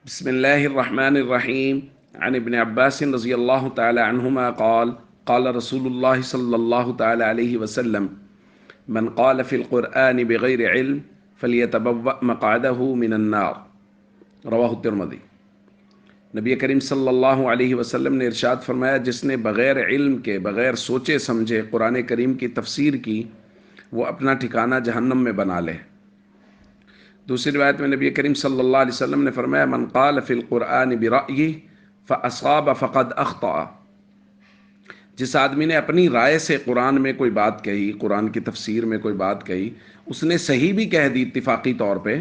بسم الله الرحمن الرحيم عن ابن عباس رضي الله تعالى عنهما قال قال رسول الله صلى الله تعالى عليه وسلم من قال في القرآن بغير علم فليتبوأ مقعده من النار رواہ الترمذی۔ نبی کریم صلی اللہ علیہ وسلم نے ارشاد فرمایا، جس نے بغیر علم کے، بغیر سوچے سمجھے قرآن کریم کی تفسیر کی، وہ اپنا ٹھکانہ جہنم میں بنا لے۔ دوسری روایت میں نبی کریم صلی اللہ علیہ وسلم نے فرمایا، من قال فی القرآن برأیہ فاصاب فقد اخطأ۔ جس آدمی نے اپنی رائے سے قرآن میں کوئی بات کہی، قرآن کی تفسیر میں کوئی بات کہی، اس نے صحیح بھی کہہ دی اتفاقی طور پہ،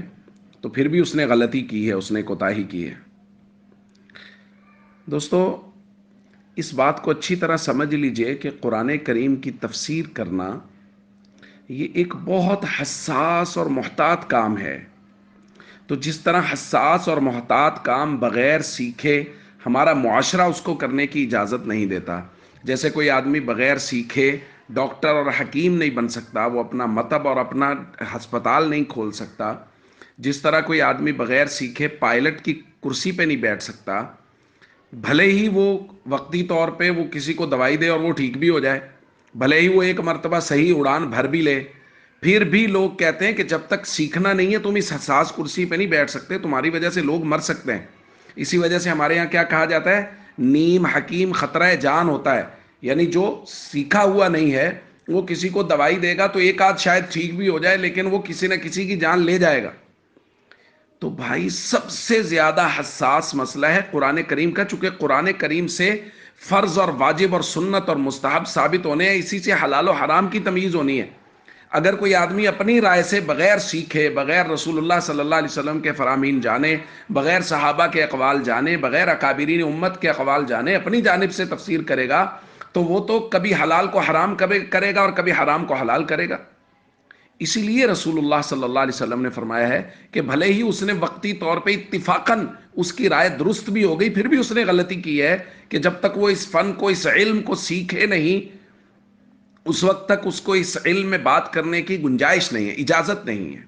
تو پھر بھی اس نے غلطی کی ہے، اس نے کوتاہی کی ہے۔ دوستو، اس بات کو اچھی طرح سمجھ لیجئے کہ قرآن کریم کی تفسیر کرنا یہ ایک بہت حساس اور محتاط کام ہے۔ تو جس طرح حساس اور محتاط کام بغیر سیکھے ہمارا معاشرہ اس کو کرنے کی اجازت نہیں دیتا، جیسے کوئی آدمی بغیر سیکھے ڈاکٹر اور حکیم نہیں بن سکتا، وہ اپنا مطب اور اپنا ہسپتال نہیں کھول سکتا، جس طرح کوئی آدمی بغیر سیکھے پائلٹ کی کرسی پہ نہیں بیٹھ سکتا، بھلے ہی وہ وقتی طور پہ وہ کسی کو دوائی دے اور وہ ٹھیک بھی ہو جائے، بھلے ہی وہ ایک مرتبہ صحیح اڑان بھر بھی لے، پھر بھی لوگ کہتے ہیں کہ جب تک سیکھنا نہیں ہے تم اس حساس کرسی پہ نہیں بیٹھ سکتے، تمہاری وجہ سے لوگ مر سکتے ہیں۔ اسی وجہ سے ہمارے یہاں کیا کہا جاتا ہے، نیم حکیم خطرہ جان ہوتا ہے، یعنی جو سیکھا ہوا نہیں ہے وہ کسی کو دوائی دے گا تو ایک آدھ شاید ٹھیک بھی ہو جائے، لیکن وہ کسی نہ کسی کی جان لے جائے گا۔ تو بھائی، سب سے زیادہ حساس مسئلہ ہے قرآن کریم کا، چونکہ قرآن کریم سے فرض اور واجب اور سنت اور مستحب ثابت ہونے ہیں، اسی سے حلال و حرام کی تمیز ہونی ہے۔ اگر کوئی آدمی اپنی رائے سے بغیر سیکھے، بغیر رسول اللہ صلی اللہ علیہ وسلم کے فرامین جانے، بغیر صحابہ کے اقوال جانے، بغیر اکابرین امت کے اقوال جانے، اپنی جانب سے تفسیر کرے گا، تو وہ تو کبھی حلال کو حرام کرے گا اور کبھی حرام کو حلال کرے گا۔ اسی لیے رسول اللہ صلی اللہ علیہ وسلم نے فرمایا ہے کہ بھلے ہی اس نے وقتی طور پہ اتفاقاً اس کی رائے درست بھی ہو گئی، پھر بھی اس نے غلطی کی ہے کہ جب تک وہ اس فن کو، اس علم کو سیکھے نہیں، اس وقت تک اس کو اس علم میں بات کرنے کی گنجائش نہیں ہے، اجازت نہیں ہے۔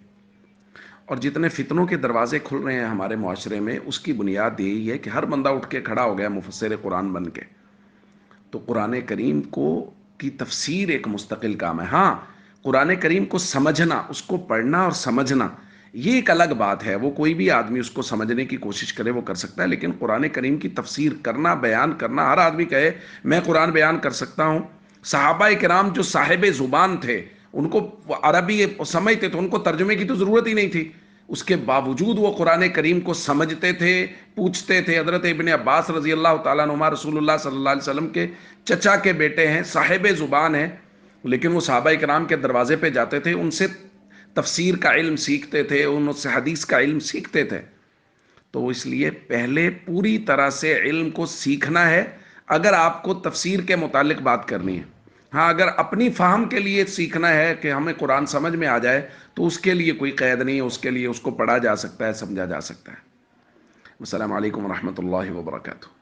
اور جتنے فتنوں کے دروازے کھل رہے ہیں ہمارے معاشرے میں، اس کی بنیاد یہی ہے کہ ہر بندہ اٹھ کے کھڑا ہو گیا مفسر قرآن بن کے۔ تو قرآن کریم کی تفسیر ایک مستقل کام ہے۔ ہاں، قرآن کریم کو سمجھنا، اس کو پڑھنا اور سمجھنا، یہ ایک الگ بات ہے، وہ کوئی بھی آدمی اس کو سمجھنے کی کوشش کرے وہ کر سکتا ہے، لیکن قرآن کریم کی تفسیر کرنا، بیان کرنا، ہر آدمی کہے میں قرآن بیان کر سکتا ہوں۔ صحابہ کرام جو صاحب زبان تھے، ان کو عربی سمجھتے تھے، ان کو ترجمے کی تو ضرورت ہی نہیں تھی، اس کے باوجود وہ قرآن کریم کو سمجھتے تھے، پوچھتے تھے۔ حضرت ابن عباس رضی اللہ تعالیٰ عنہما رسول اللہ صلی اللہ علیہ وسلم کے چچا کے بیٹے ہیں، صاحب زبان ہیں، لیکن وہ صحابہ کرام کے دروازے پہ جاتے تھے، ان سے تفسیر کا علم سیکھتے تھے، ان سے حدیث کا علم سیکھتے تھے۔ تو اس لیے پہلے پوری طرح سے علم کو سیکھنا ہے اگر آپ کو تفسیر کے متعلق بات کرنی ہے۔ ہاں، اگر اپنی فہم کے لیے سیکھنا ہے کہ ہمیں قرآن سمجھ میں آ جائے، تو اس کے لیے کوئی قید نہیں ہے، اس کے لیے اس کو پڑھا جا سکتا ہے، سمجھا جا سکتا ہے۔ السلام علیکم ورحمۃ اللہ وبرکاتہ۔